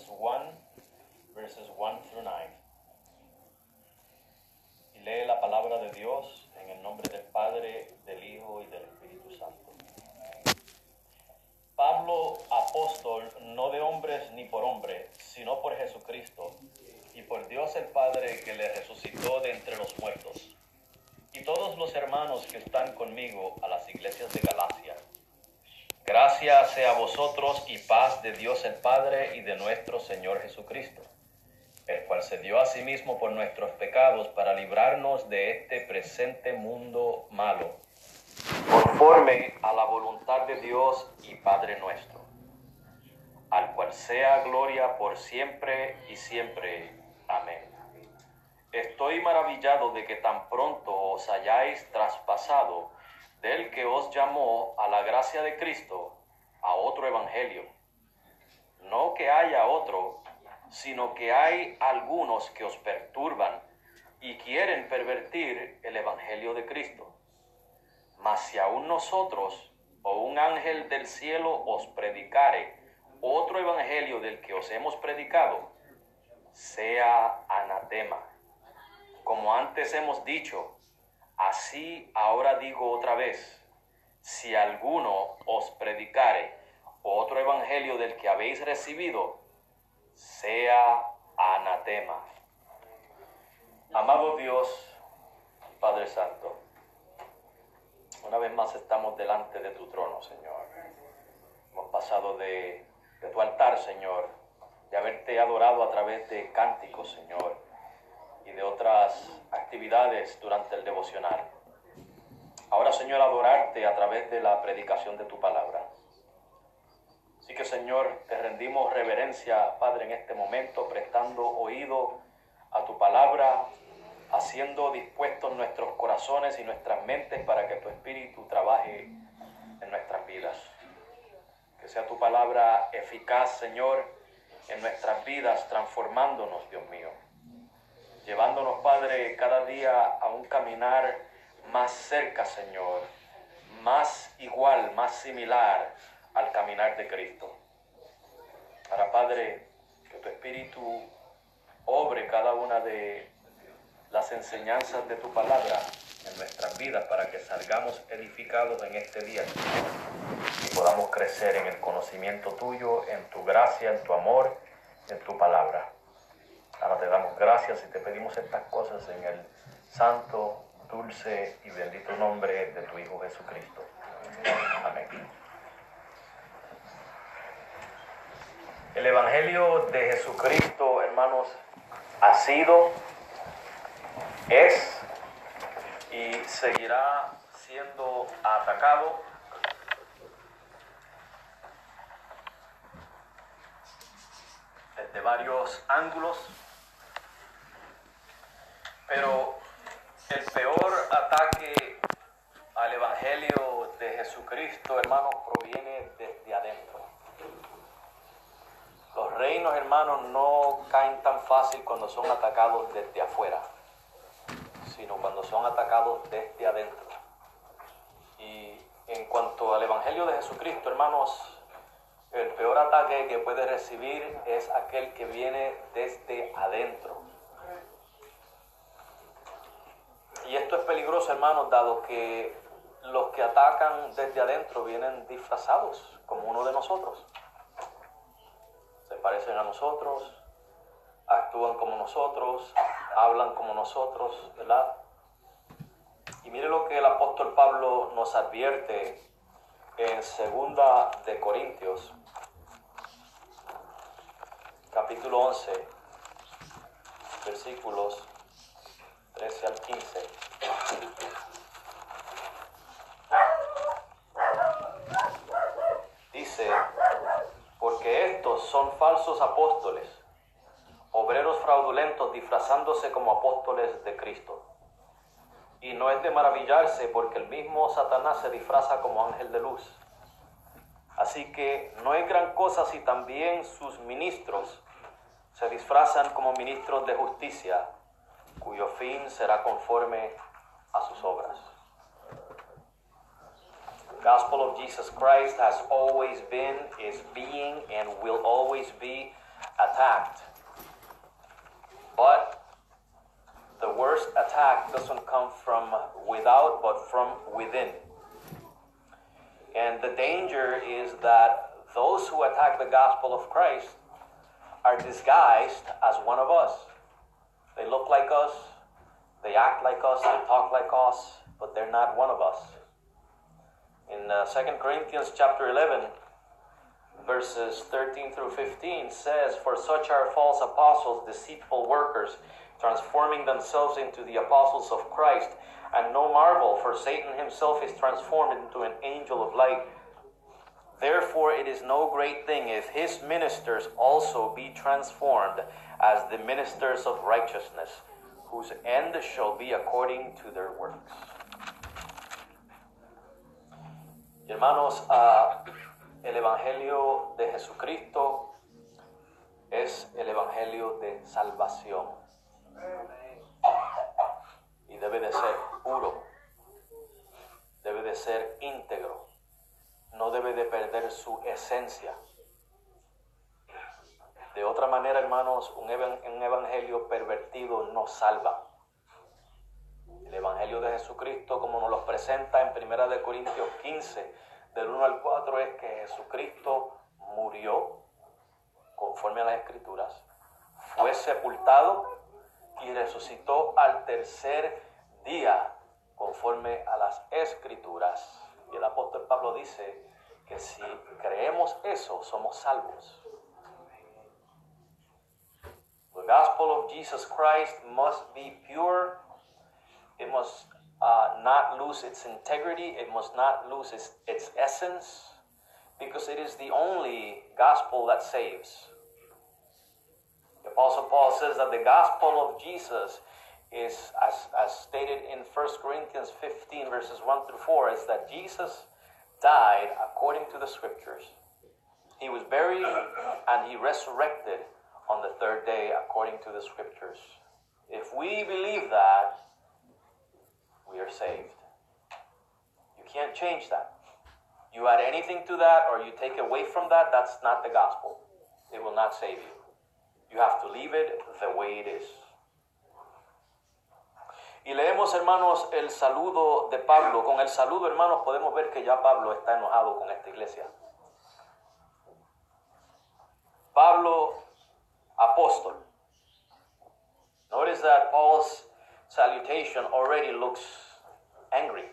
1, verses 1 through 9. Y lee la palabra de Dios en el nombre del Padre, del Hijo y del Espíritu Santo. Pablo, apóstol, no de hombres ni por hombre, sino por Jesucristo, y por Dios el Padre que le resucitó de entre los muertos, y todos los hermanos que están conmigo a las iglesias de Galacia. Gracia sea a vosotros y paz de Dios el Padre y de nuestro Señor Jesucristo, el cual se dio a sí mismo por nuestros pecados para librarnos de este presente mundo malo, conforme a la voluntad de Dios y Padre nuestro, al cual sea gloria por siempre y siempre. Amén. Estoy maravillado de que tan pronto os hayáis traspasado del que os llamó a la gracia de Cristo a otro evangelio. No que haya otro, sino que hay algunos que os perturban y quieren pervertir el evangelio de Cristo. Mas si aún nosotros o un ángel del cielo os predicare otro evangelio del que os hemos predicado, sea anatema. Como antes hemos dicho, así ahora digo otra vez, si alguno os predicare otro evangelio del que habéis recibido, sea anatema. Amado Dios, Padre Santo, una vez más estamos delante de tu trono, Señor. Hemos pasado de tu altar, Señor, de haberte adorado a través de cánticos, Señor, y de otras actividades durante el devocional. Ahora, Señor, adorarte a través de la predicación de tu palabra. Así que, Señor, te rendimos reverencia, Padre, en este momento, prestando oído a tu palabra, haciendo dispuestos nuestros corazones y nuestras mentes para que tu Espíritu trabaje en nuestras vidas. Que sea tu palabra eficaz, Señor, en nuestras vidas, transformándonos, Dios mío. Llevándonos, Padre, cada día a un caminar más cerca, Señor, más igual, más similar al caminar de Cristo. Ahora, Padre, que tu Espíritu obre cada una de las enseñanzas de tu palabra en nuestras vidas para que salgamos edificados en este día y podamos crecer en el conocimiento tuyo, en tu gracia, en tu amor, en tu palabra. Ahora te damos gracias y te pedimos estas cosas en el santo, dulce y bendito nombre de tu Hijo Jesucristo. Amén. El Evangelio de Jesucristo, hermanos, ha sido, es y seguirá siendo atacado desde varios ángulos, pero el peor ataque al Evangelio de Jesucristo, hermanos, proviene desde adentro. Los reinos, hermanos, no caen tan fácil cuando son atacados desde afuera, sino cuando son atacados desde adentro. Y en cuanto al Evangelio de Jesucristo, hermanos, el peor ataque que puede recibir es aquel que viene desde adentro. Y esto es peligroso, hermanos, dado que los que atacan desde adentro vienen disfrazados como uno de nosotros. Se parecen a nosotros, actúan como nosotros, hablan como nosotros, ¿verdad? Y mire lo que el apóstol Pablo nos advierte en 2 de Corintios, capítulo 11, versículos 13 al 15. Dice, porque estos son falsos apóstoles, obreros fraudulentos disfrazándose como apóstoles de Cristo. Y no es de maravillarse porque el mismo Satanás se disfraza como ángel de luz. Así que no es gran cosa si también sus ministros se disfrazan como ministros de justicia, cuyo fin será conforme a sus obras. The gospel of Jesus Christ has always been, is being, and will always be attacked. But the worst attack doesn't come from without, but from within. And the danger is that those who attack the gospel of Christ are disguised as one of us. They look like us, they act like us, they talk like us, but they're not one of us. In 2 Corinthians chapter 11, verses 13 through 15 says, "For such are false apostles, deceitful workers, transforming themselves into the apostles of Christ. And no marvel, for Satan himself is transformed into an angel of light. Therefore it is no great thing if his ministers also be transformed as the ministers of righteousness, whose end shall be according to their works." Hermanos, el Evangelio de Jesucristo es el Evangelio de salvación. Y debe de ser puro, debe de ser íntegro, no debe de perder su esencia. De otra manera, hermanos, un evangelio pervertido no salva. El Evangelio de Jesucristo, como nos lo presenta en 1 de Corintios 15, del 1 al 4, es que Jesucristo murió conforme a las Escrituras, fue sepultado y resucitó al tercer día conforme a las Escrituras. Y el apóstol Pablo dice que si creemos eso, somos salvos. The gospel of Jesus Christ must be pure. It must not lose its integrity. It must not lose its essence, because it is the only gospel that saves. The Apostle Paul says that the gospel of Jesus is, as stated in 1 Corinthians 15, verses 1 through 4, is that Jesus died according to the Scriptures. He was buried and he resurrected on the third day according to the Scriptures. If we believe that, we are saved. You can't change that. You add anything to that or you take away from that, that's not the gospel. It will not save you. You have to leave it the way it is. Y leemos, hermanos, el saludo de Pablo. Con el saludo, hermanos, podemos ver que ya Pablo está enojado con esta iglesia. Pablo, apóstol. Notice that Paul's salutation already looks angry.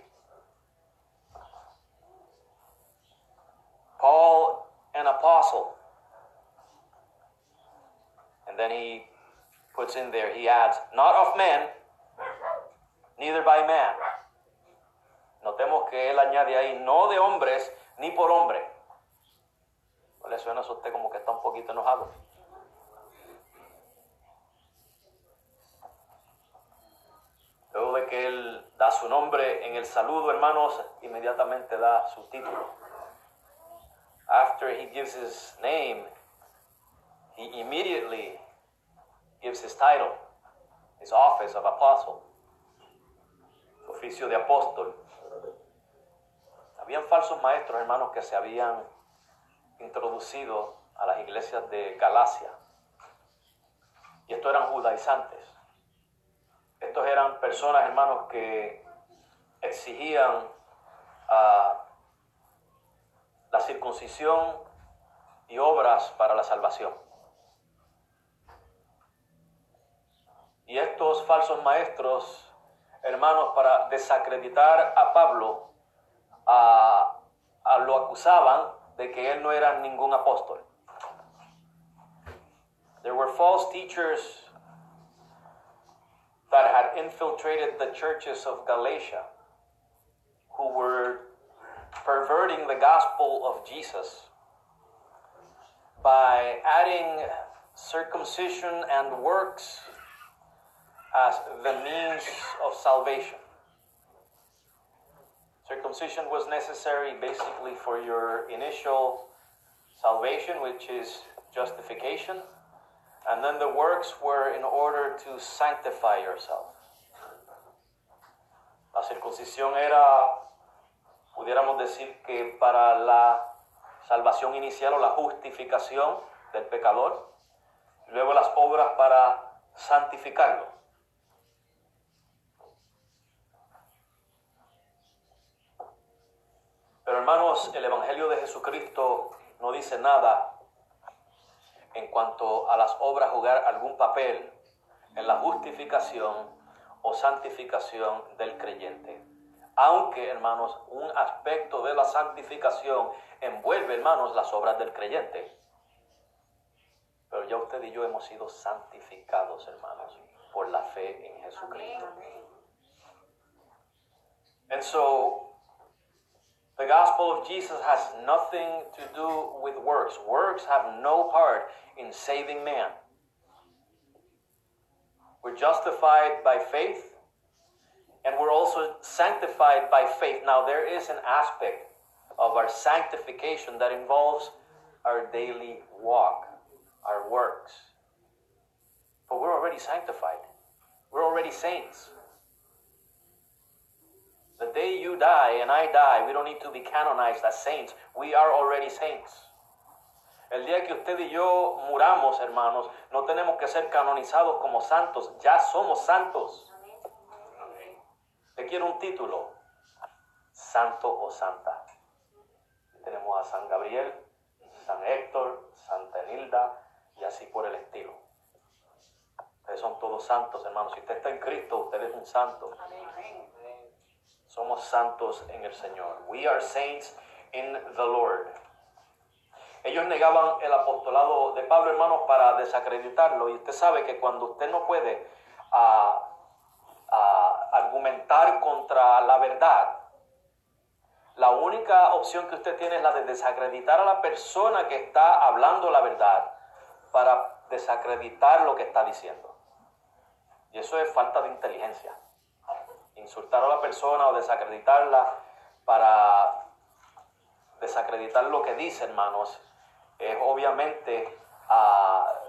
Paul, an apostle. And then he puts in there, he adds, not of men, neither by man. Notemos que él añade ahí, no de hombres, ni por hombre. ¿No le suena a usted como que está un poquito enojado? Luego de que él da su nombre en el saludo, hermanos, inmediatamente da su título. After he gives his name, he immediately gives his title, his office of apostle, su oficio de apóstol. Habían falsos maestros, hermanos, que se habían introducido a las iglesias de Galacia. Y estos eran judaizantes. Estos eran personas, hermanos, que exigían la circuncisión y obras para la salvación. Y estos falsos maestros, hermanos, para desacreditar a Pablo, lo acusaban de que él no era ningún apóstol. There were false teachers that had infiltrated the churches of Galatia, who were perverting the gospel of Jesus by adding circumcision and works as the means of salvation. Circumcision was necessary basically for your initial salvation, which is justification. And then the works were in order to sanctify yourself. La circuncisión era, pudiéramos decir que para la salvación inicial o la justificación del pecador. luego las obras para santificarlo. Pero hermanos, el Evangelio de Jesucristo no dice nada en cuanto a las obras jugar algún papel en la justificación o santificación del creyente. Aunque, hermanos, un aspecto de la santificación envuelve, hermanos, las obras del creyente. Pero ya usted y yo hemos sido santificados, hermanos, por la fe en Jesucristo. And so, the gospel of Jesus has nothing to do with works. Works have no part in saving man. We're justified by faith, and we're also sanctified by faith. Now, there is an aspect of our sanctification that involves our daily walk, our works. But we're already sanctified. We're already saints. The day you die and I die, we don't need to be canonized as saints. We are already saints. El día que usted y yo muramos, hermanos, no tenemos que ser canonizados como santos. Ya somos santos. ¿Te quiere un título? Santo o santa. Tenemos a San Gabriel, San Héctor, Santa Enilda y así por el estilo. Ustedes son todos santos, hermanos. Si usted está en Cristo, usted es un santo. Somos santos en el Señor. We are saints in the Lord. Ellos negaban el apostolado de Pablo, hermanos, para desacreditarlo. Y usted sabe que cuando usted no puede argumentar contra la verdad, la única opción que usted tiene es la de desacreditar a la persona que está hablando la verdad para desacreditar lo que está diciendo. Y eso es falta de inteligencia. Insultar a la persona o desacreditarla para desacreditar lo que dice, hermanos, es obviamente,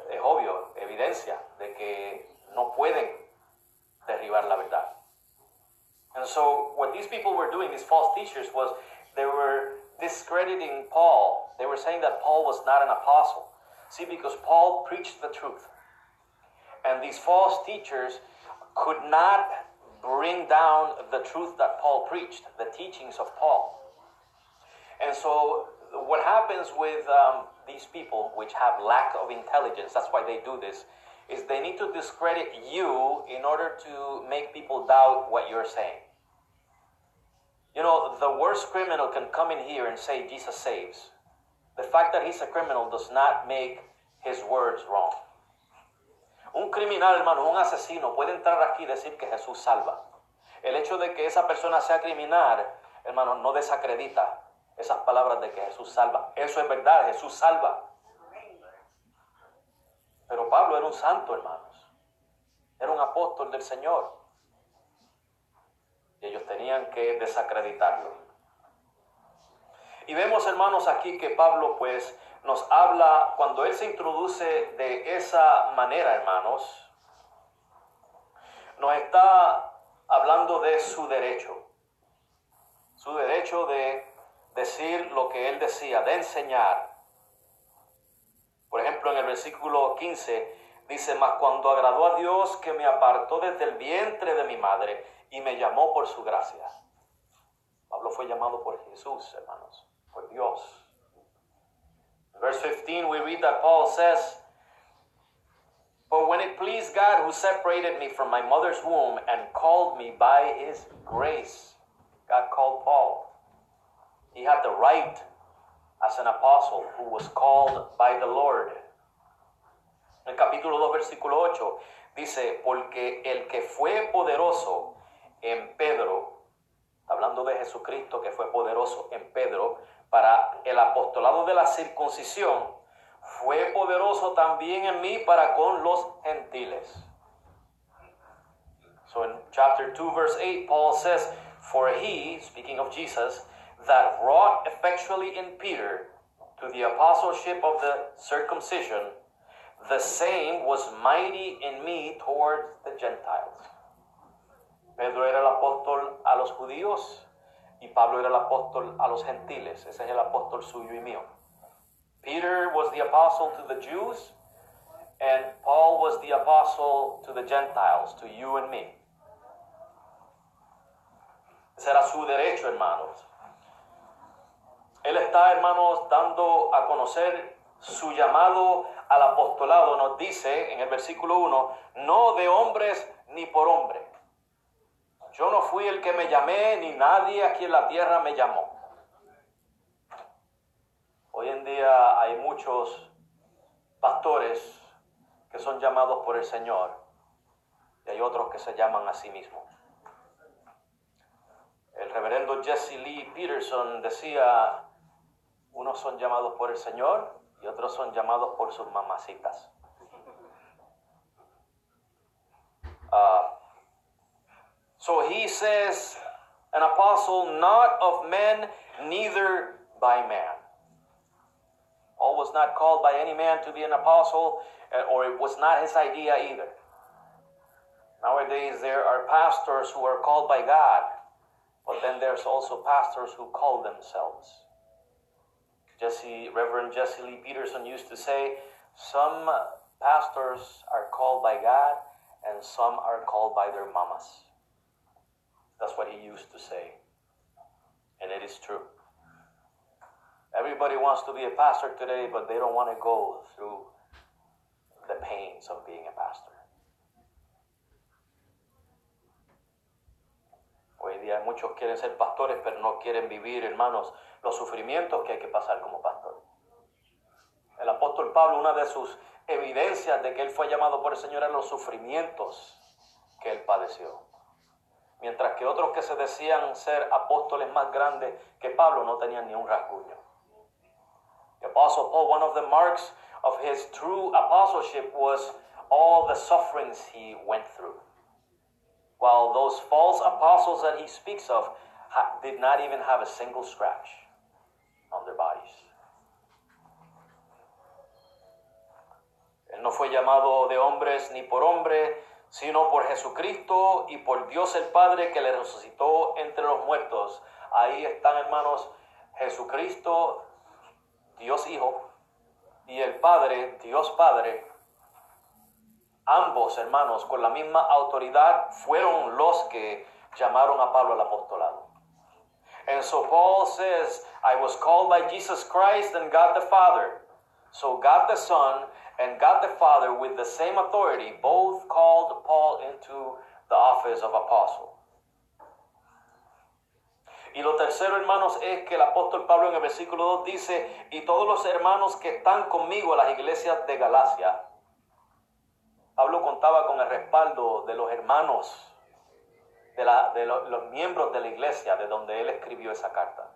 es obvio, evidencia de que no pueden derribar la verdad. And so what these people were doing, these false teachers, was they were discrediting Paul. They were saying that Paul was not an apostle. See, because Paul preached the truth. And these false teachers could not bring down the truth that Paul preached, the teachings of Paul. And so what happens with these people, which have lack of intelligence, that's why they do this, is they need to discredit you in order to make people doubt what you're saying. You know, the worst criminal can come in here and say Jesus saves. The fact that he's a criminal does not make his words wrong. Un criminal, hermano, un asesino puede entrar aquí y decir que Jesús salva. El hecho de que esa persona sea criminal, hermano, no desacredita esas palabras de que Jesús salva. Eso es verdad, Jesús salva. Pero Pablo era un santo, hermanos. Era un apóstol del Señor. Y ellos tenían que desacreditarlo. Y vemos, hermanos, aquí que Pablo, pues, nos habla, cuando él se introduce de esa manera, hermanos, nos está hablando de su derecho de decir lo que él decía, de enseñar. Por ejemplo, en el versículo 15 dice: mas cuando agradó a Dios que me apartó desde el vientre de mi madre y me llamó por su gracia. Pablo fue llamado por Jesús, hermanos, por Dios. In verse 15 we read that Paul says, but when it pleased God who separated me from my mother's womb and called me by his grace. God called Paul. He had the right as an apostle who was called by the Lord. En el capítulo 2, versículo 8, dice: porque el que fue poderoso en Pedro, hablando de Jesucristo que fue poderoso en Pedro, para el apostolado de la circuncisión, fue poderoso también en mí para con los gentiles. So in chapter 2, verse 8, Paul says, for he, speaking of Jesus, that wrought effectually in Peter to the apostleship of the circumcision, the same was mighty in me towards the Gentiles. Pedro era el apóstol a los judíos y Pablo era el apóstol a los gentiles. Ese es el apóstol suyo y mío. Peter was the apostle to the Jews And Paul was the apostle to the Gentiles, to you and me. Ese era su derecho, hermanos. Él está, hermanos, dando a conocer su llamado al apostolado. Nos dice en el versículo 1, no de hombres ni por hombre. Yo no fui el que me llamé, ni nadie aquí en la tierra me llamó. Hoy en día hay muchos pastores que son llamados por el Señor y hay otros que se llaman a sí mismos. El reverendo Jesse Lee Peterson decía, unos son llamados por el Señor y otros son llamados por sus mamacitas. So he says, an apostle not of men, neither by man. Paul was not called by any man to be an apostle, or it was not his idea either. Nowadays there are pastors who are called by God, but then there's also pastors who call themselves. Reverend Jesse Lee Peterson used to say, some pastors are called by God and some are called by their mamas. That's what he used to say. And it is true. Everybody wants to be a pastor today, but they don't want to go through the pains of being a pastor. Hoy día muchos quieren ser pastores, pero no quieren vivir, hermanos, los sufrimientos que hay que pasar como pastor. El apóstol Pablo, una de sus evidencias de que él fue llamado por el Señor eran los sufrimientos que él padeció. Mientras que otros que se decían ser apóstoles más grandes que Pablo no tenían ni un rasguño. The Apostle Paul, one of the marks of his true apostleship was all the sufferings he went through. While those false apostles that he speaks of did not even have a single scratch on their bodies. Él no fue llamado de hombres ni por hombre, sino por Jesucristo y por Dios el Padre que le resucitó entre los muertos. Ahí están, hermanos, Jesucristo, Dios Hijo, y el Padre, Dios Padre. Ambos, hermanos, con la misma autoridad, fueron los que llamaron a Pablo al apostolado. And so Paul says, I was called by Jesus Christ and God the Father. So God the Son and God the Father, with the same authority, both called Paul into the office of apostle. Y lo tercero, hermanos, es que el apóstol Pablo en el versículo 2 dice, y todos los hermanos que están conmigo en las iglesias de Galacia. Pablo contaba con el respaldo de los hermanos, de los miembros de la iglesia, de donde él escribió esa carta.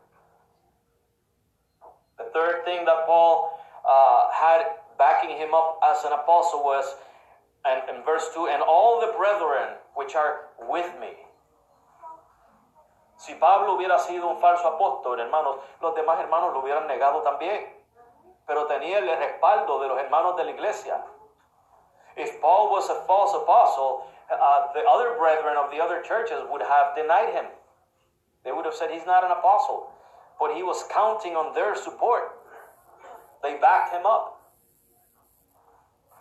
The third thing that Paul had backing him up as an apostle was, and in verse 2, and all the brethren which are with me. Si Pablo hubiera sido un falso apóstol, hermanos, los demás hermanos lo hubieran negado también. Pero tenía el respaldo de los hermanos de la iglesia. If Paul was a false apostle, the other brethren of the other churches would have denied him. They would have said he's not an apostle. But he was counting on their support. They backed him up.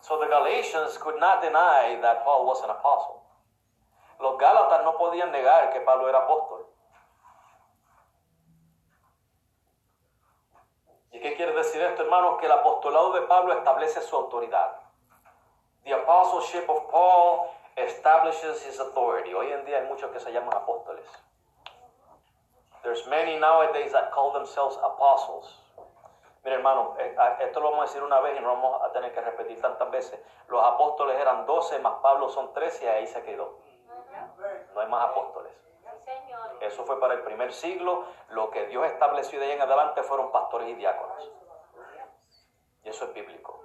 So the Galatians could not deny that Paul was an apostle. Los Gálatas no podían negar que Pablo era apóstol. ¿Y qué quiere decir esto, hermanos? Que el apostolado de Pablo establece su autoridad. The apostleship of Paul establishes his authority. Hoy en día hay muchos que se llaman apóstoles. There's many nowadays that call themselves apostles. Mire, hermano, esto lo vamos a decir una vez y no vamos a tener que repetir tantas veces. Los apóstoles eran 12, más Pablo son 13 y ahí se quedó. No hay más apóstoles. Eso fue para el primer siglo. Lo que Dios estableció de ahí en adelante fueron pastores y diáconos. Y eso es bíblico.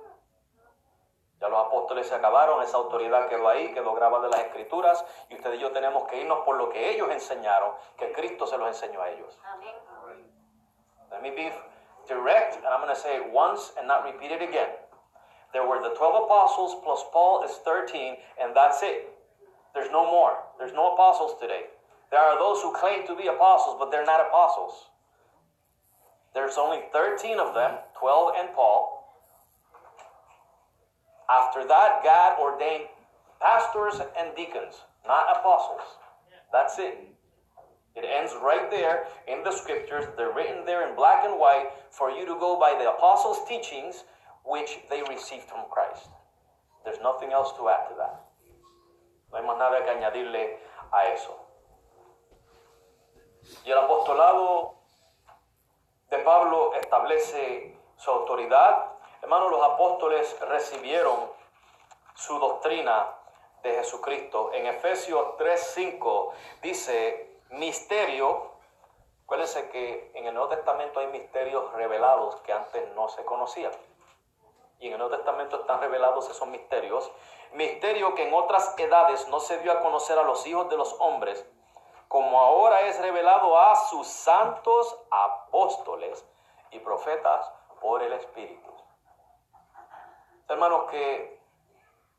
Ya los apóstoles se acabaron, esa autoridad quedó ahí, quedó grabada en las Escrituras, y usted y yo tenemos que irnos por lo que ellos enseñaron, que Cristo se los enseñó a ellos. Let me be direct, and I'm going to say it once and not repeat it again. There were the 12 apostles plus Paul is 13, and that's it. There's no more. There's no apostles today. There are those who claim to be apostles, but they're not apostles. There's only 13 of them, 12 and Paul. After that, God ordained pastors and deacons, not apostles. That's it. It ends right there in the scriptures. They're written there in black and white for you to go by the apostles' teachings, which they received from Christ. There's nothing else to add to that. No hay más nada que añadirle a eso. Y el apostolado de Pablo establece su autoridad. Hermanos, los apóstoles recibieron su doctrina de Jesucristo. En Efesios 3:5 dice, misterio. Acuérdense que en el Nuevo Testamento hay misterios revelados que antes no se conocían. Y en el Nuevo Testamento están revelados esos misterios. Misterio que en otras edades no se dio a conocer a los hijos de los hombres, como ahora es revelado a sus santos apóstoles y profetas por el Espíritu. Hermanos, que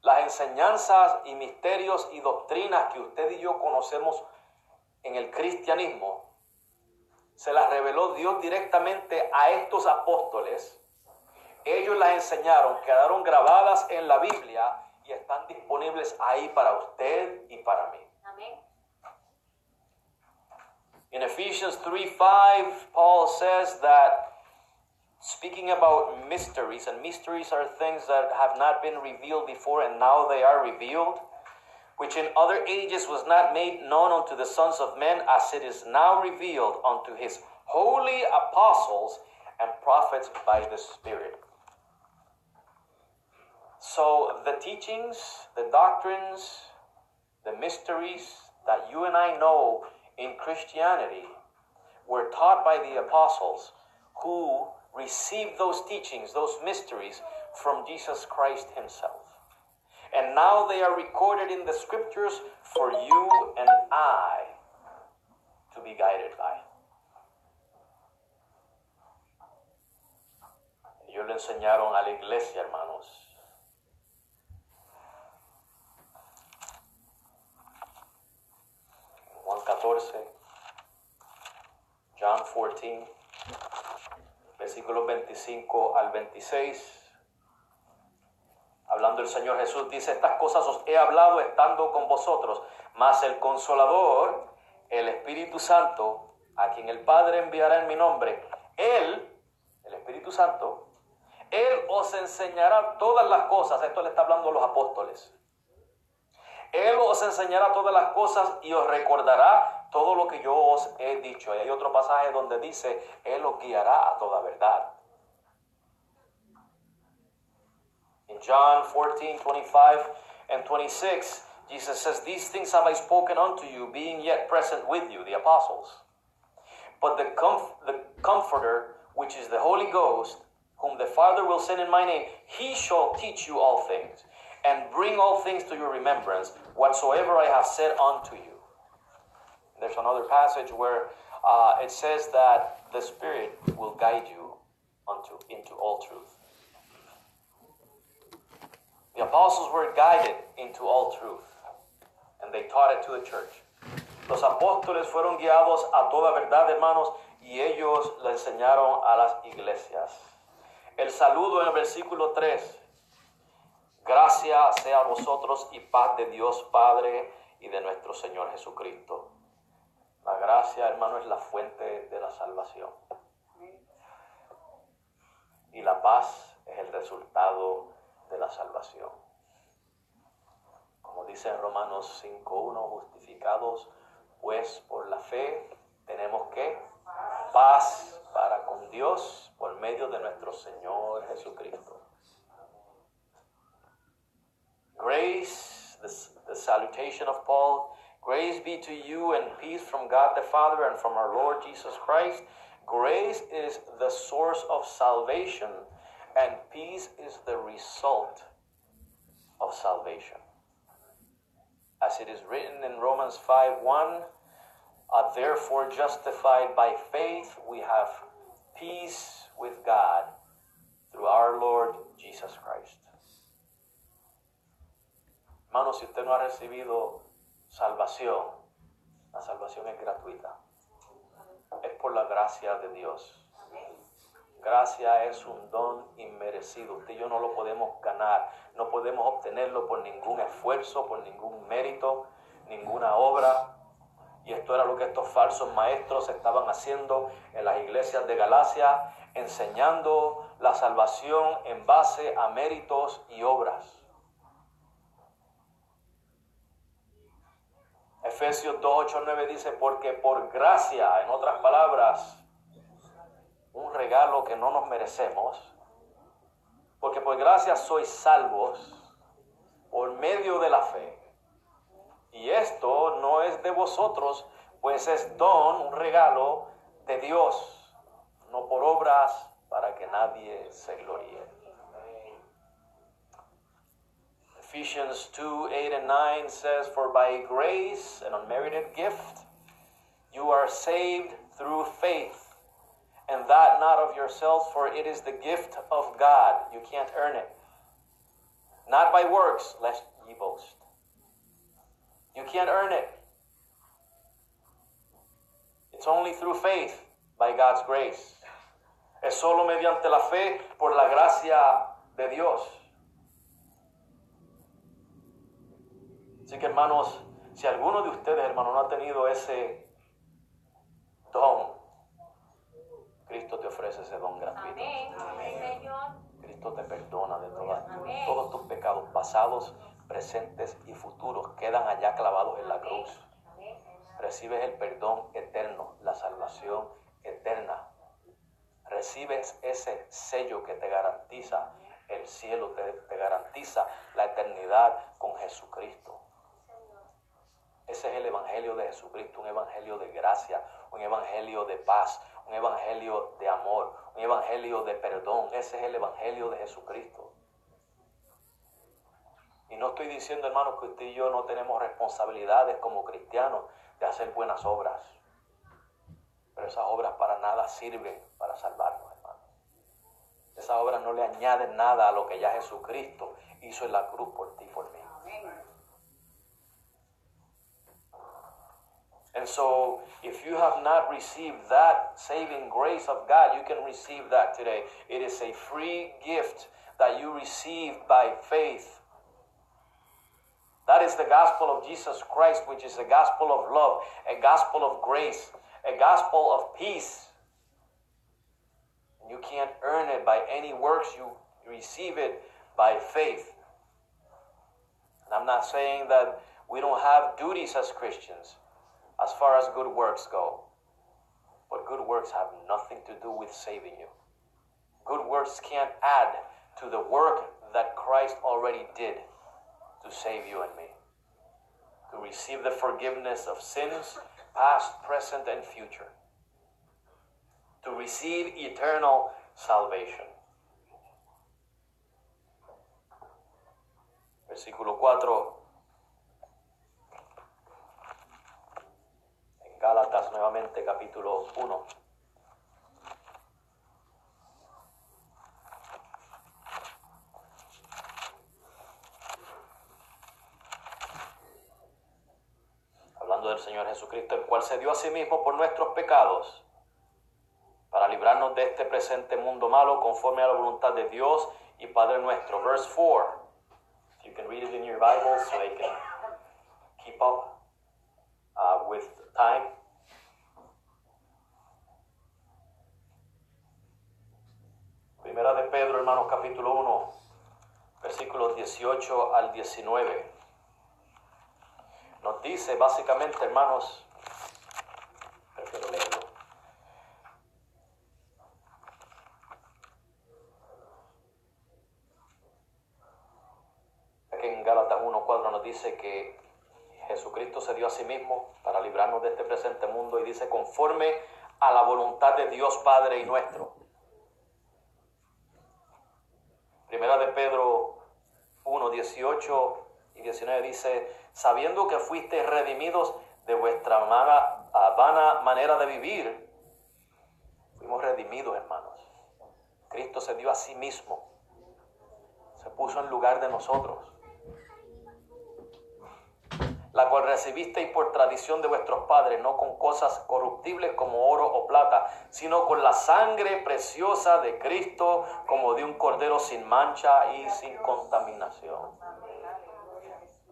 las enseñanzas y misterios y doctrinas que usted y yo conocemos en el cristianismo, se las reveló Dios directamente a estos apóstoles. Ellos las enseñaron, quedaron grabadas en la Biblia y están disponibles ahí para usted y para mí. Amén. In Ephesians 3:5, Paul says that, speaking about mysteries, and mysteries are things that have not been revealed before and now they are revealed, which in other ages was not made known unto the sons of men, as it is now revealed unto his holy apostles and prophets by the Spirit. So the teachings, the doctrines, the mysteries that you and I know in Christianity were taught by the apostles who received those teachings, those mysteries from Jesus Christ himself. And now they are recorded in the scriptures for you and I to be guided by. Ellos le enseñaron a la iglesia, hermanos. Juan 14, John 14, versículos 25 al 26. Hablando el Señor Jesús, dice, estas cosas os he hablado estando con vosotros, mas el Consolador, el Espíritu Santo, a quien el Padre enviará en mi nombre, Él, el Espíritu Santo, Él os enseñará todas las cosas. Esto le está hablando a los apóstoles. Él os enseñará todas las cosas y os recordará todo lo que yo os he dicho. Y hay otro pasaje donde dice, Él os guiará a toda verdad. In John 14:25 and 26, Jesus says, these things have I spoken unto you, being yet present with you, the apostles. But the Comforter, which is the Holy Ghost, whom the Father will send in my name, he shall teach you all things, and bring all things to your remembrance, whatsoever I have said unto you. There's another passage where it says that the Spirit will guide you into all truth. The apostles were guided into all truth, and they taught it to the church. Los apóstoles fueron guiados a toda verdad, hermanos, y ellos le enseñaron a las iglesias. El saludo en el versículo 3. Gracia sea a vosotros y paz de Dios Padre y de nuestro Señor Jesucristo. La gracia, hermano, es la fuente de la salvación. Y la paz es el resultado de la salvación. Como dice en Romanos 5:1, justificados pues por la fe tenemos que paz para con Dios por medio de nuestro Señor Jesucristo. Grace, the salutation of Paul, grace be to you and peace from God the Father and from our Lord Jesus Christ. Grace is the source of salvation, and peace is the result of salvation. As it is written in Romans 5:1, therefore justified by faith we have peace with God through our Lord Jesus Christ. Hermano, si usted no ha recibido salvación, la salvación es gratuita. Es por la gracia de Dios. Gracia es un don inmerecido. merecido. Usted y yo no lo podemos ganar. No podemos obtenerlo por ningún esfuerzo, por ningún mérito, ninguna obra. Y esto era lo que estos falsos maestros estaban haciendo en las iglesias de Galacia, enseñando la salvación en base a méritos y obras. Efesios 2:8-9 dice, porque por gracia, en otras palabras, un regalo que no nos merecemos, porque por gracia sois salvos por medio de la fe. Y esto no es de vosotros, pues es don, un regalo de Dios, no por obras para que nadie se gloríe. Ephesians 2:8-9 says, for by grace, an unmerited gift, you are saved through faith, and that not of yourselves, for it is the gift of God. You can't earn it. Not by works, lest ye boast. You can't earn it. It's only through faith, by God's grace. Es solo mediante la fe, por la gracia de Dios. Así que, hermanos, si alguno de ustedes, hermanos, no ha tenido ese don, Cristo te ofrece ese don gratuito. Amén. Cristo te perdona de todos tus pecados pasados, presentes y futuros. Quedan allá clavados en la cruz. Recibes el perdón eterno, la salvación eterna. Recibes ese sello que te garantiza el cielo, te garantiza la eternidad con Jesucristo. Ese es el evangelio de Jesucristo, un evangelio de gracia, un evangelio de paz, un evangelio de amor, un evangelio de perdón. Ese es el evangelio de Jesucristo. Y no estoy diciendo, hermanos, que usted y yo no tenemos responsabilidades como cristianos de hacer buenas obras. Pero esas obras para nada sirven para salvarnos, hermanos. Esas obras no le añaden nada a lo que ya Jesucristo hizo en la cruz por ti y por mí. And so, if you have not received that saving grace of God, you can receive that today. It is a free gift that you receive by faith. That is the gospel of Jesus Christ, which is a gospel of love, a gospel of grace, a gospel of peace. You can't earn it by any works. You receive it by faith. And I'm not saying that we don't have duties as Christians as far as good works go. But good works have nothing to do with saving you. Good works can't add to the work that Christ already did to save you and me. To receive the forgiveness of sins, past, present, and future. To receive eternal salvation. Versículo 4. En Gálatas nuevamente, capítulo 1. Hablando del Señor Jesucristo, el cual se dio a sí mismo por nuestros pecados, para librarnos de este presente mundo malo, conforme a la voluntad de Dios y Padre nuestro. Verse 4. If you can read it in your Bible so they can keep up with time. Primera de Pedro, hermanos, capítulo 1, versículos 18 al 19. Nos dice básicamente, hermanos, prefiero leerlo. Aquí en Gálatas 1:4 nos dice que Jesucristo se dio a sí mismo para librarnos de este presente mundo, y dice conforme a la voluntad de Dios Padre y nuestro. Primera de Pedro 1, 18 y 19 dice, sabiendo que fuisteis redimidos de vuestra vana manera de vivir. Fuimos redimidos, hermanos. Cristo se dio a sí mismo. Se puso en lugar de nosotros. la cual recibisteis por tradición de vuestros padres, no con cosas corruptibles como oro o plata, sino con la sangre preciosa de Cristo, como de un cordero sin mancha y sin contaminación.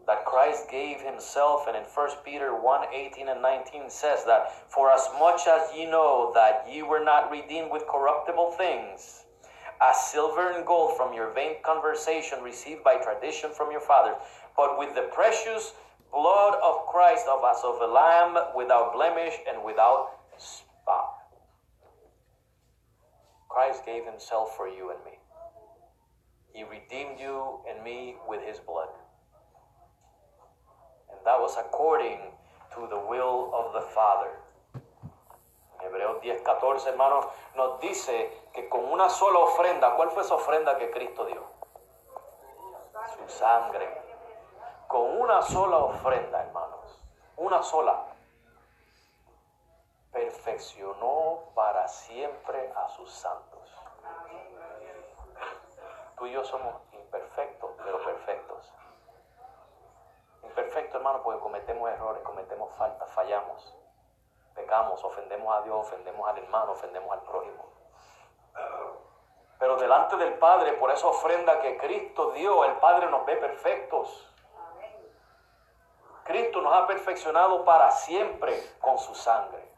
That Christ gave himself, and in 1 Peter 1:18 and 19 says that, for as much as ye know that ye were not redeemed with corruptible things, as silver and gold from your vain conversation received by tradition from your fathers, but with the precious blood of Christ as of a lamb without blemish and without spot. Christ gave himself for you and me. He redeemed you and me with his blood. And that was according to the will of the Father. Hebreos 10:14, hermanos, nos dice que con una sola ofrenda, ¿cuál fue esa ofrenda que Cristo dio? Su sangre. Con una sola ofrenda, hermanos, una sola, perfeccionó para siempre a sus santos. Tú y yo somos imperfectos, pero perfectos. Imperfectos, hermanos, porque cometemos errores, cometemos faltas, fallamos, pecamos, ofendemos a Dios, ofendemos al hermano, ofendemos al prójimo. Pero delante del Padre, por esa ofrenda que Cristo dio, el Padre nos ve perfectos. Cristo nos ha perfeccionado para siempre con su sangre.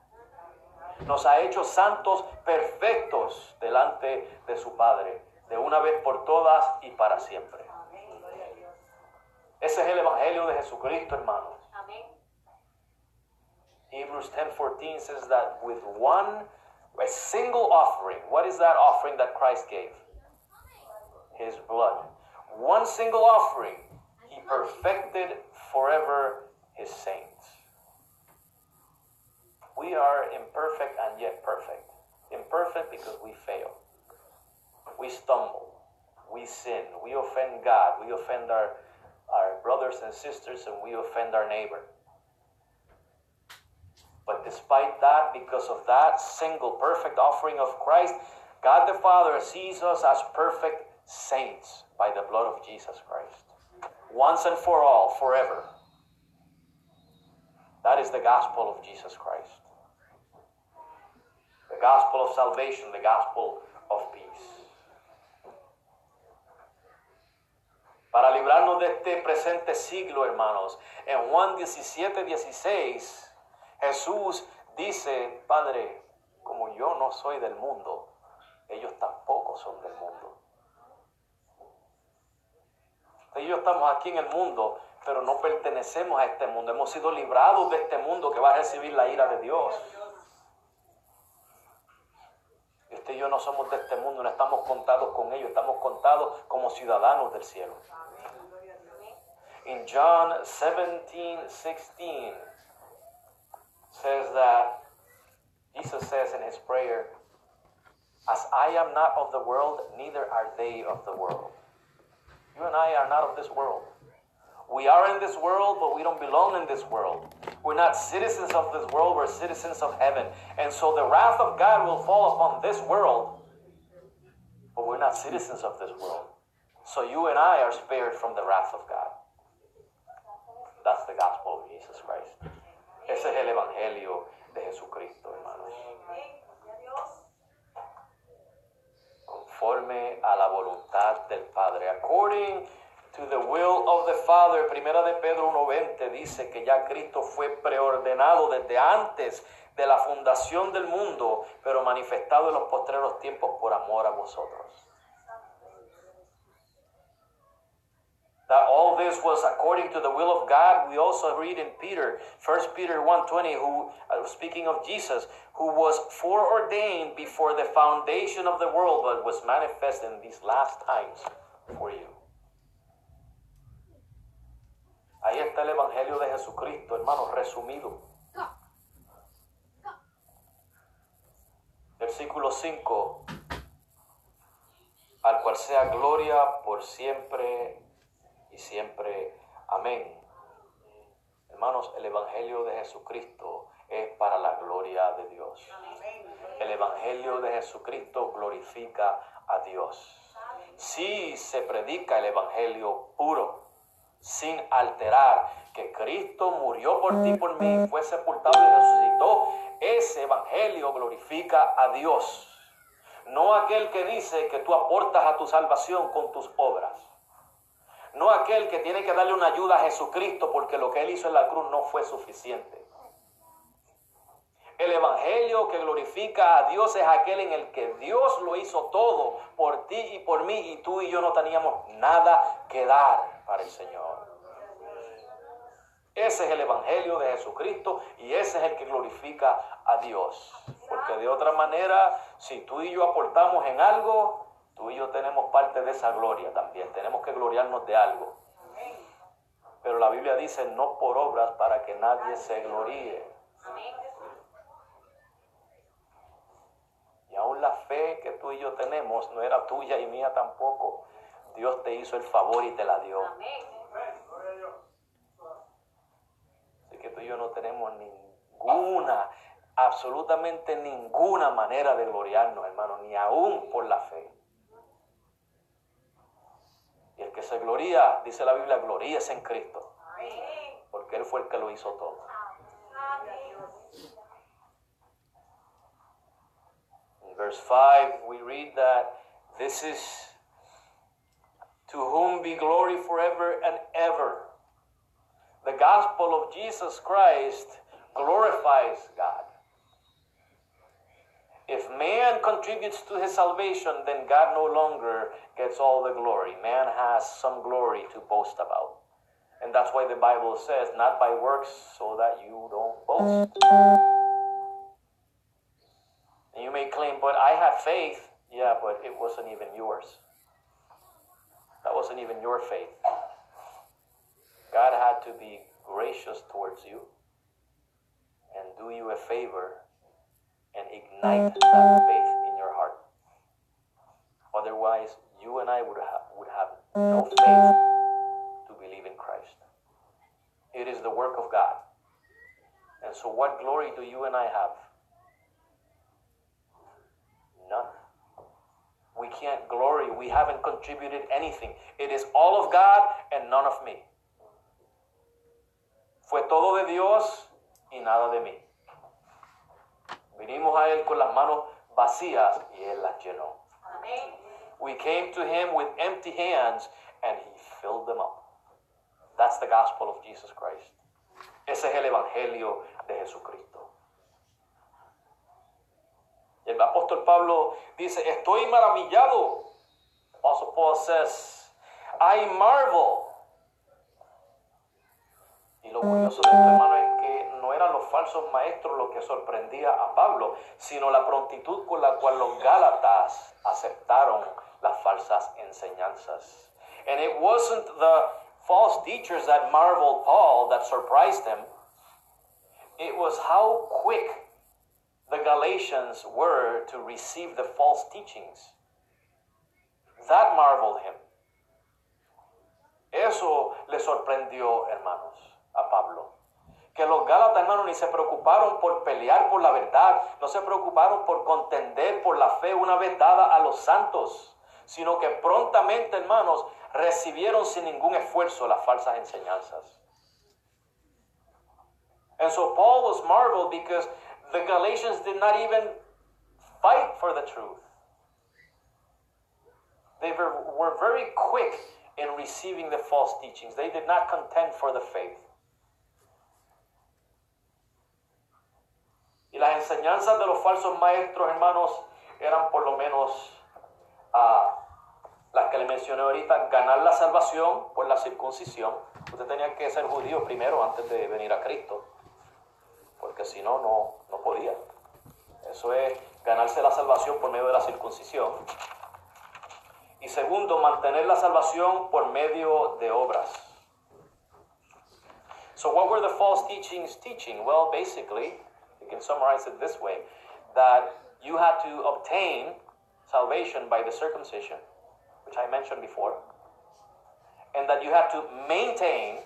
Nos ha hecho santos perfectos delante de su Padre, de una vez por todas y para siempre. Ese es el Evangelio de Jesucristo, hermanos. Hebrews 10:14 says that with a single offering, what is that offering that Christ gave? His blood. One single offering, he perfected forever his saints. We are imperfect and yet perfect. Imperfect because we fail. We stumble. We sin. We offend God. We offend our brothers and sisters, and we offend our neighbor. But despite that, because of that single perfect offering of Christ, God the Father sees us as perfect saints by the blood of Jesus Christ. Once and for all, forever. That is the gospel of Jesus Christ. The gospel of salvation, the gospel of peace. Para librarnos de este presente siglo, hermanos, en Juan 17:16, Jesús dice, Padre, como yo no soy del mundo, ellos tampoco son del mundo. Ellos estamos aquí en el mundo, pero no pertenecemos a este mundo. Hemos sido librados de este mundo que va a recibir la ira de Dios. Y usted y yo no somos de este mundo, no estamos contados con ellos, estamos contados como ciudadanos del cielo. In John 17:16 says that Jesus says in his prayer, as I am not of the world, neither are they of the world. You and I are not of this world. We are in this world, but we don't belong in this world. We're not citizens of this world, we're citizens of heaven. And so the wrath of God will fall upon this world, but we're not citizens of this world. So you and I are spared from the wrath of God. That's the gospel of Jesus Christ. Ese es el evangelio de Jesucristo, hermanos. Conforme a la voluntad del Padre. According to the will of the Father. Primera de Pedro 1:20 dice que ya Cristo fue preordenado desde antes de la fundación del mundo, pero manifestado en los postreros tiempos por amor a vosotros. That all this was according to the will of God. We also read in Peter, 1 Peter 1:20, who, speaking of Jesus, who was foreordained before the foundation of the world, but was manifest in these last times for you. Ahí está el Evangelio de Jesucristo, hermanos, resumido. Versículo 5, al cual sea gloria por siempre y siempre. Amén. Hermanos, el Evangelio de Jesucristo es para la gloria de Dios. El Evangelio de Jesucristo glorifica a Dios. Si se predica el Evangelio puro, sin alterar, que Cristo murió por ti y por mí, fue sepultado y resucitó, ese evangelio glorifica a Dios. No aquel que dice que tú aportas a tu salvación con tus obras. No aquel que tiene que darle una ayuda a Jesucristo porque lo que Él hizo en la cruz no fue suficiente. El evangelio que glorifica a Dios es aquel en el que Dios lo hizo todo por ti y por mí, y tú y yo no teníamos nada que dar para el Señor. Ese es el evangelio de Jesucristo y ese es el que glorifica a Dios. Porque de otra manera, si tú y yo aportamos en algo, tú y yo tenemos parte de esa gloria también. Tenemos que gloriarnos de algo. Pero la Biblia dice, no por obras para que nadie se gloríe. Y aún la fe que tú y yo tenemos no era tuya y mía tampoco. Dios te hizo el favor y te la dio. Así que tú y yo no tenemos ninguna, absolutamente ninguna manera de gloriarnos, hermano, ni aún por la fe. Y el que se gloría, dice la Biblia, gloríese en Cristo. Porque Él fue el que lo hizo todo. In verse 5 we read that this is to whom be glory forever and ever. The gospel of Jesus Christ glorifies God. If man contributes to his salvation, then God no longer gets all the glory. Man has some glory to boast about. And that's why the Bible says, not by works so that you don't boast. And you may claim, but I had faith. Yeah, but it wasn't even yours. That wasn't even your faith. God had to be gracious towards you and do you a favor and ignite that faith in your heart. Otherwise, you and I would have no faith to believe in Christ. It is the work of God. And so what glory do you and I have? None. We can't glory. We haven't contributed anything. It is all of God and none of me. Fue todo de Dios y nada de mí. Vinimos a Él con las manos vacías y Él las llenó. Amén. We came to Him with empty hands and He filled them up. That's the gospel of Jesus Christ. Ese es el evangelio de Jesucristo. Y el apóstol Pablo dice, estoy maravillado. Apostle Paul says, I marvel. Y lo curioso de esto, hermano, es que no eran los falsos maestros lo que sorprendía a Pablo, sino la prontitud con la cual los gálatas aceptaron las falsas enseñanzas. And it wasn't the false teachers that marveled Paul, that surprised him. It was how quick the Galatians were to receive the false teachings. That marveled him. Eso le sorprendió, hermanos, a Pablo. Que los Gálatas, hermanos, ni se preocuparon por pelear por la verdad, no se preocuparon por contender por la fe una vez dada a los santos, sino que prontamente, hermanos, recibieron sin ningún esfuerzo las falsas enseñanzas. And so Paul was marveled because the Galatians did not even fight for the truth. They were very quick in receiving the false teachings. They did not contend for the faith. Y las enseñanzas de los falsos maestros, hermanos, eran por lo menos las que le mencioné ahorita, ganar la salvación por la circuncisión. Usted tenía que ser judío primero antes de venir a Cristo, porque si no, no podía. Eso es ganarse la salvación por medio de la circuncisión. Y segundo, mantener la salvación por medio de obras. So what were the false teachings teaching? Well, basically, you can summarize it this way, that you had to obtain salvation by the circumcision, which I mentioned before, and that you had to maintain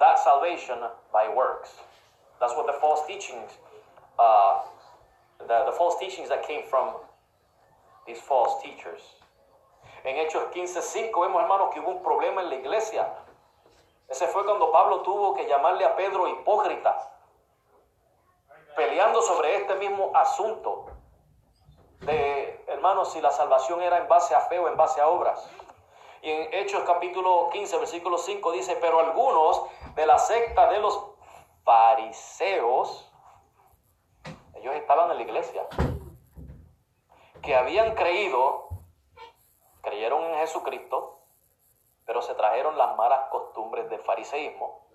that salvation by works. That's what the false teachings, the false teachings that came from these false teachers. En Hechos 15:5 vemos, hermanos, que hubo un problema en la iglesia Ese fue cuando Pablo tuvo que llamarle a Pedro hipócrita, peleando sobre este mismo asunto de, hermanos, si la salvación era en base a fe o en base a obras. Y en Hechos capítulo 15, versículo 5 dice, pero algunos de la secta de los fariseos, ellos estaban en la iglesia, que habían creyeron en Jesucristo, pero se trajeron las malas costumbres del fariseísmo.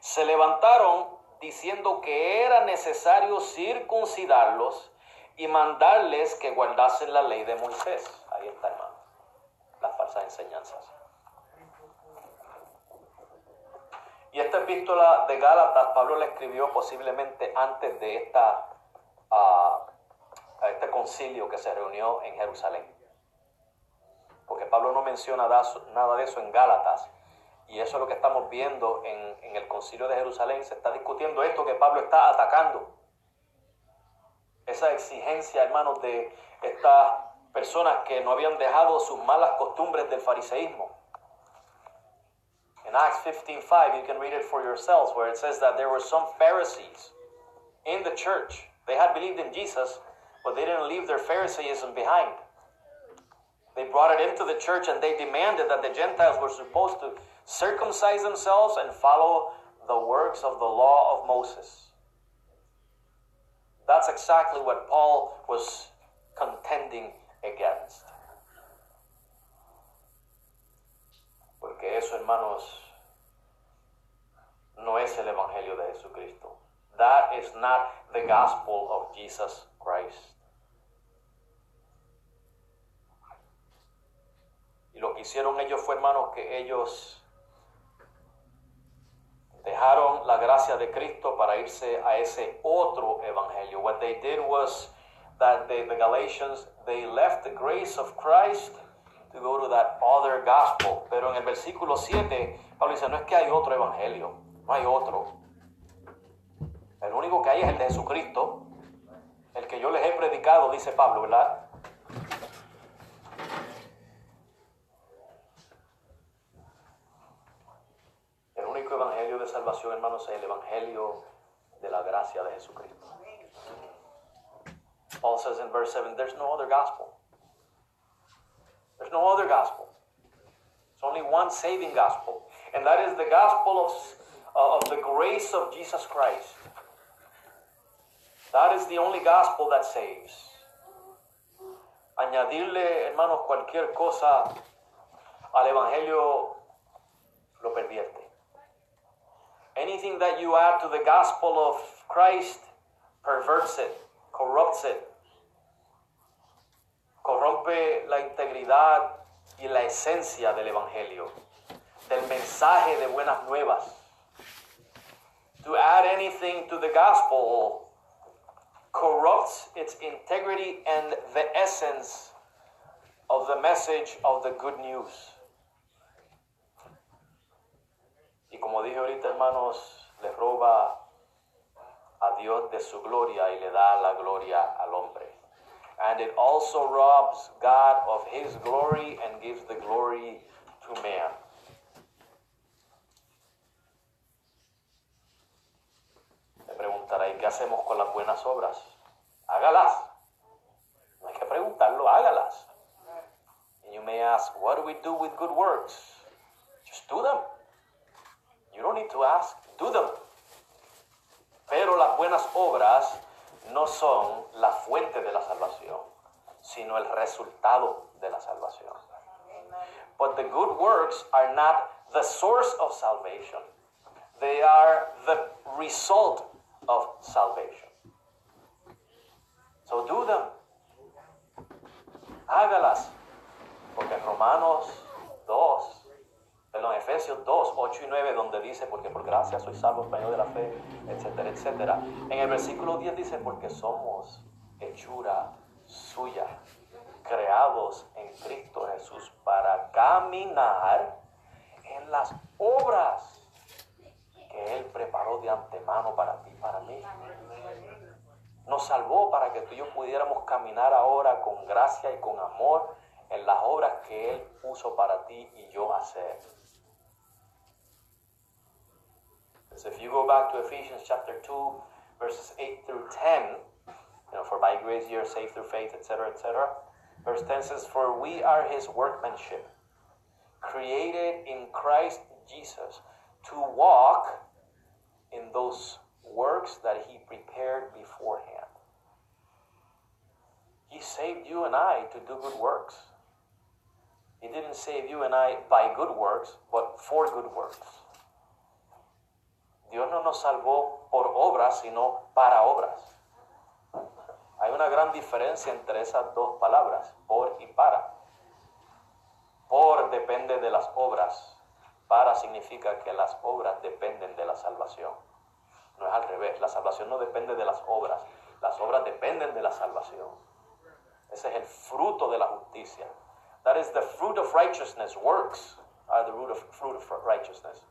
Se levantaron diciendo que era necesario circuncidarlos y mandarles que guardasen la ley de Moisés. Ahí está, hermano, las falsas enseñanzas. Y esta epístola de Gálatas, Pablo la escribió posiblemente antes de a este concilio que se reunió en Jerusalén. Porque Pablo no menciona nada de eso en Gálatas. Y eso es lo que estamos viendo en el concilio de Jerusalén. Se está discutiendo esto que Pablo está atacando. Esa exigencia, hermanos, de estas personas que no habían dejado sus malas costumbres del fariseísmo. In Acts 15:5, you can read it for yourselves, where it says that there were some Pharisees in the church. They had believed in Jesus, but they didn't leave their Pharisaism behind. They brought it into the church and they demanded that the Gentiles were supposed to circumcise themselves and follow the works of the law of Moses. That's exactly what Paul was contending against. Porque eso, hermanos, no es el Evangelio de Jesucristo. That is not the gospel of Jesus Christ. Y lo que hicieron ellos fue, hermanos, que ellos dejaron la gracia de Cristo para irse a ese otro evangelio. What they did was that the Galatians, they left the grace of Christ to go to that other gospel. Pero en el versículo 7, Pablo dice, no es que hay otro evangelio, no hay otro. El único que hay es el de Jesucristo, el que yo les he predicado, dice Pablo, ¿verdad? Evangelio de salvación, hermanos, es el evangelio de la gracia de Jesucristo. Paul says in verse 7, there's no other gospel. There's no other gospel. There's only one saving gospel, and that is the gospel of the grace of Jesus Christ. That is the only gospel that saves. Añadirle, hermanos, cualquier cosa al evangelio lo pervierte. Anything that you add to the gospel of Christ perverts it, corrupts it, corrompe la integridad y la esencia del evangelio, del mensaje de buenas nuevas. To add anything to the gospel corrupts its integrity and the essence of the message of the good news. Y como dije ahorita, hermanos, le roba a Dios de su gloria y le da la gloria al hombre. And it also robs God of his glory and gives the glory to man. Me preguntará, ¿y qué hacemos con las buenas obras? Hágalas. No hay que preguntarlo, hágalas. And you may ask, what do we do with good works? Just do them. You don't need to ask, do them. Pero las buenas obras no son la fuente de la salvación, sino el resultado de la salvación. But the good works are not the source of salvation. They are the result of salvation. So do them. Hágalas. Porque en Efesios 2, 8 y 9, donde dice, porque por gracia soy salvo por medio de la fe, etcétera, etcétera. En el versículo 10 dice, porque somos hechura suya, creados en Cristo Jesús para caminar en las obras que Él preparó de antemano para ti y para mí. Nos salvó para que tú y yo pudiéramos caminar ahora con gracia y con amor en las obras que Él puso para ti y yo hacer. So if you go back to Ephesians chapter 2, verses 8 through 10, for by grace you are saved through faith, etc., etc. Verse 10 says, for we are his workmanship, created in Christ Jesus to walk in those works that he prepared beforehand. He saved you and I to do good works. He didn't save you and I by good works, but for good works. Dios no nos salvó por obras, sino para obras. Hay una gran diferencia entre esas dos palabras, por y para. Por depende de las obras. Para significa que las obras dependen de la salvación. No es al revés. La salvación no depende de las obras. Las obras dependen de la salvación. Ese es el fruto de la justicia. That is the fruit of righteousness. Works are the fruit of righteousness.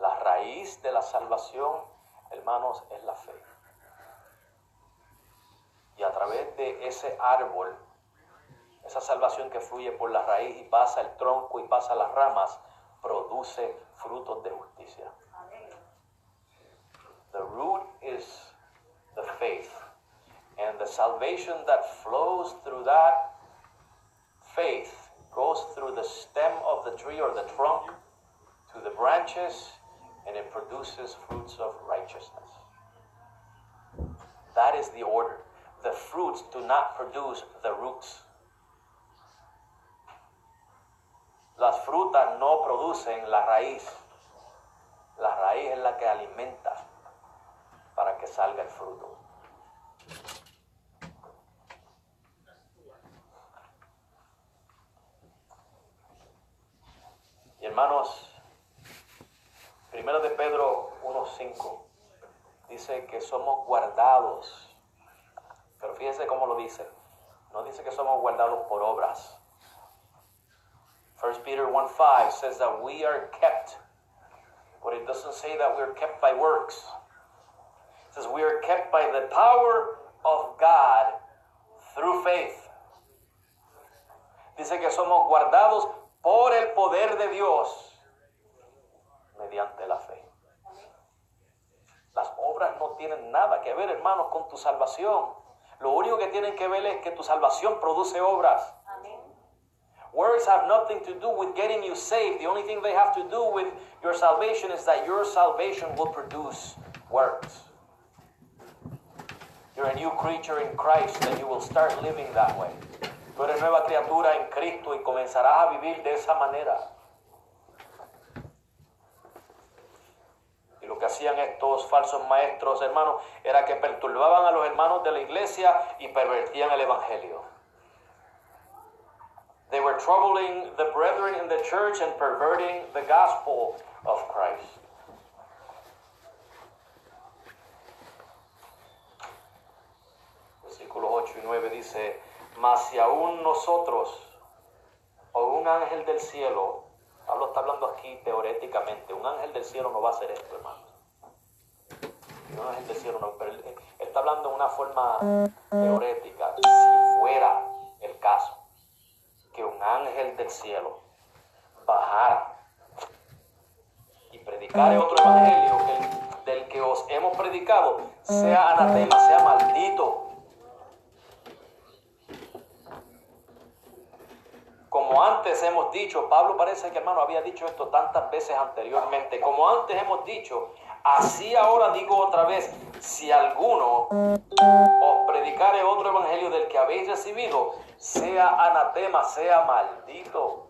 La raíz de la salvación, hermanos, es la fe. Y a través de ese árbol, esa salvación que fluye por la raíz y pasa el tronco y pasa las ramas, produce frutos de justicia. The root is the faith. And the salvation that flows through that faith goes through the stem of the tree or the trunk to the branches, and it produces fruits of righteousness. That is the order. The fruits do not produce the roots. Las frutas no producen la raíz. La raíz es la que alimenta para que salga el fruto. Y hermanos, 1 de Pedro 1:5 dice que somos guardados. Pero fíjense cómo lo dice. No dice que somos guardados por obras. 1 Peter 1:5 says that we are kept. But it doesn't say that we're kept by works. It says we are kept by the power of God through faith. Dice que somos guardados por el poder de Dios mediante la fe. Las obras no tienen nada que ver, hermanos, con tu salvación. Lo único que tienen que ver es que tu salvación produce obras. Works have nothing to do with getting you saved. The only thing they have to do with your salvation is that your salvation will produce works. You're a new creature in Christ and you will start living that way. Tú eres nueva criatura en Cristo y comenzarás a vivir de esa manera. Y lo que hacían estos falsos maestros, hermanos, era que perturbaban a los hermanos de la iglesia y pervertían el evangelio. They were troubling the brethren in the church and perverting the gospel of Christ. Versículos 8 y 9 dice, mas si aún nosotros o un ángel del cielo, Pablo está hablando aquí teoréticamente, un ángel del cielo no va a hacer esto, hermano. Un ángel del cielo no, pero él está hablando de una forma teorética. Si fuera el caso que un ángel del cielo bajara y predicara otro evangelio del que os hemos predicado, sea anatema, sea maldito. Como antes hemos dicho, Pablo parece que, hermano, había dicho esto tantas veces anteriormente. Como antes hemos dicho, así ahora digo otra vez, si alguno os predicare otro evangelio del que habéis recibido, sea anatema, sea maldito.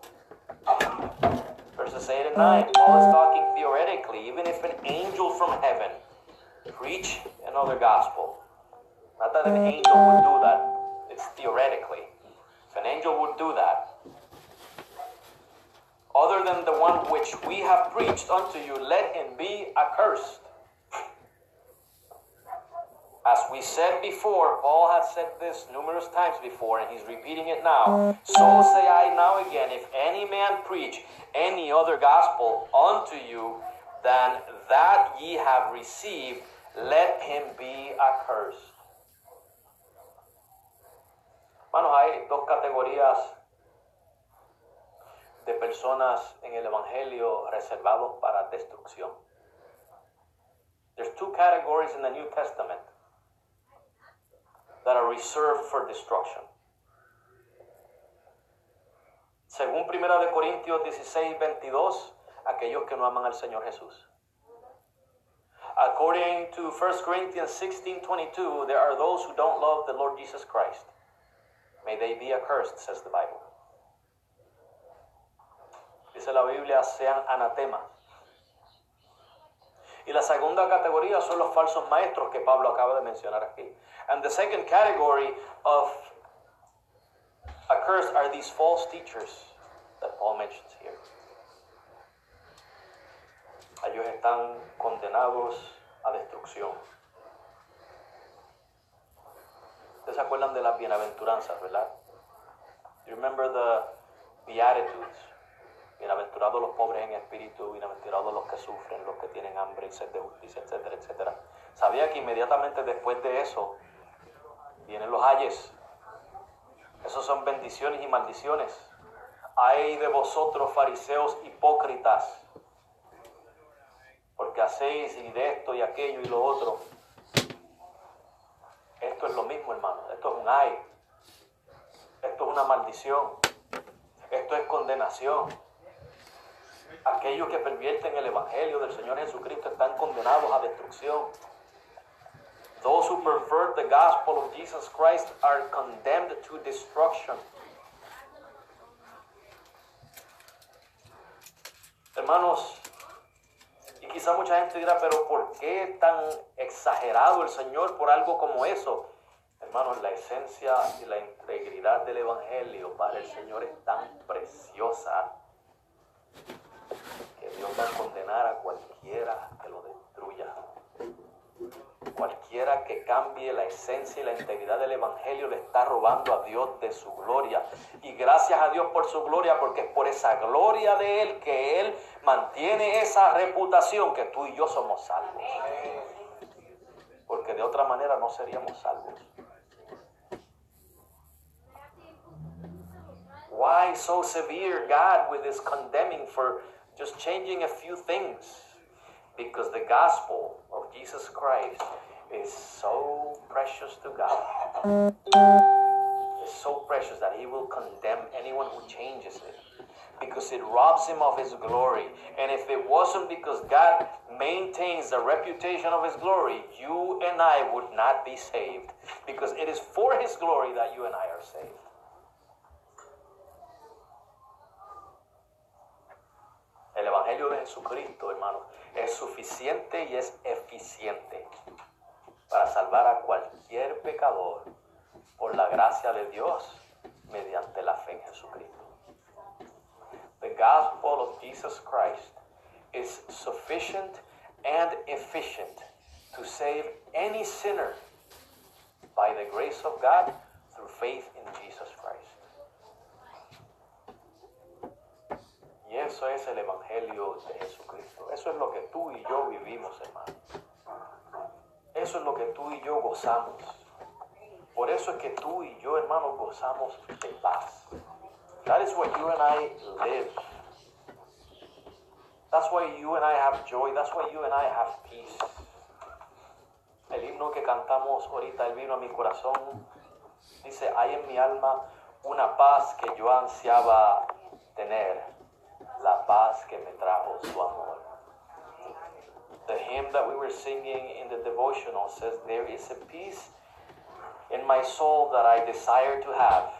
Verses 8 and 9, Paul is talking theoretically. Even if an angel from heaven preach another gospel, not that an angel would do that, it's theoretically. If an angel would do that, other than the one which we have preached unto you, let him be accursed. As we said before, Paul has said this numerous times before, and he's repeating it now. So say I now again, if any man preach any other gospel unto you than that ye have received, let him be accursed. Hermanos, hay dos categorías de personas personas en el Evangelio reservados para destrucción. There's two categories in the New Testament that are reserved for destruction. Según 1 Corintios 16:22, aquellos que no aman al Señor Jesús. According to 1 Corinthians 16:22, there are those who don't love the Lord Jesus Christ. May they be accursed, says the Bible. Dice la Biblia, sean anatemas. Y la segunda categoría son los falsos maestros que Pablo acaba de mencionar aquí. And the second category of accursed are these false teachers that Paul mentions here. Ellos están condenados a destrucción. ¿Ustedes se acuerdan de las bienaventuranzas, verdad? You remember the Beatitudes? Bienaventurados los pobres en espíritu, bienaventurados los que sufren, los que tienen hambre y sed de justicia, etcétera, etcétera. ¿Sabía que inmediatamente después de eso vienen los ayes? Esos son bendiciones y maldiciones. Ay de vosotros, fariseos hipócritas, porque hacéis y de esto y aquello y lo otro. Esto es lo mismo, hermano. Esto es un ay. Esto es una maldición. Esto es condenación. Aquellos que pervierten el Evangelio del Señor Jesucristo están condenados a destrucción. Those who pervert the gospel of Jesus Christ are condemned to destruction. Hermanos, y quizá mucha gente dirá, pero ¿por qué tan exagerado el Señor por algo como eso? Hermanos, la esencia y la integridad del Evangelio para el Señor es tan preciosa que Dios va a condenar a cualquiera que lo destruya. Cualquiera que cambie la esencia y la integridad del Evangelio le está robando a Dios de su gloria. Y gracias a Dios por su gloria, porque es por esa gloria de Él que Él mantiene esa reputación que tú y yo somos salvos. Porque de otra manera no seríamos salvos. Why so severe, God, with His condemning for just changing a few things? Because the gospel of Jesus Christ is so precious to God. It's so precious that He will condemn anyone who changes it. Because it robs Him of His glory. And if it wasn't because God maintains the reputation of His glory, you and I would not be saved. Because it is for His glory that you and I are saved. El Evangelio de Jesucristo, hermanos, es suficiente y es eficiente para salvar a cualquier pecador por la gracia de Dios mediante la fe en Jesucristo. The gospel of Jesus Christ is sufficient and efficient to save any sinner by the grace of God through faith in Jesus Christ. Y eso es el Evangelio de Jesucristo. Eso es lo que tú y yo vivimos, hermano. Eso es lo que tú y yo gozamos. Por eso es que tú y yo, hermano, gozamos de paz. That is what you and I live. That's why you and I have joy. That's why you and I have peace. El himno que cantamos ahorita, Él vino a mi corazón, dice, hay en mi alma una paz que yo ansiaba tener. La paz que me trajo su amor. The hymn that we were singing in the devotional says, there is a peace in my soul that I desire to have,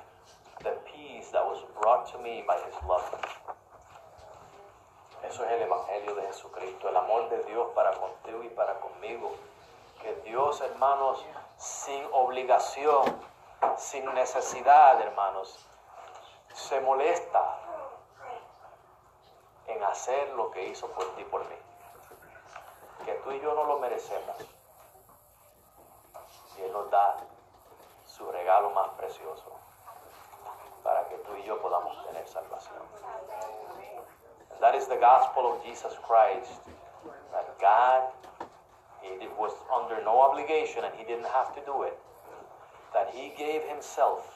the peace that was brought to me by His love. Eso es el Evangelio de Jesucristo, el amor de Dios para contigo y para conmigo. Que Dios, hermanos, sin obligación, sin necesidad, hermanos, se molesta en hacer lo que hizo por ti y por mí. Que tú y yo no lo merecemos. Y Él nos da su regalo más precioso para que tú y yo podamos tener salvación. And that is the gospel of Jesus Christ. That God, He was under no obligation and He didn't have to do it. That He gave Himself.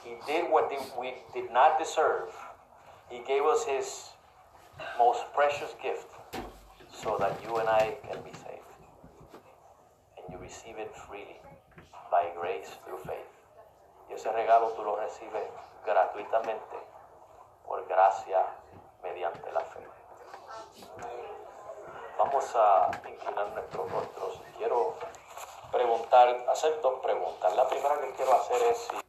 He did what we did not deserve. He gave us His most precious gift so that you and I can be saved. And you receive it freely by grace through faith. Y ese regalo tú lo recibes gratuitamente por gracia mediante la fe. Vamos a inclinar nuestros rostros. Quiero hacer 2 preguntas. La primera que quiero hacer es si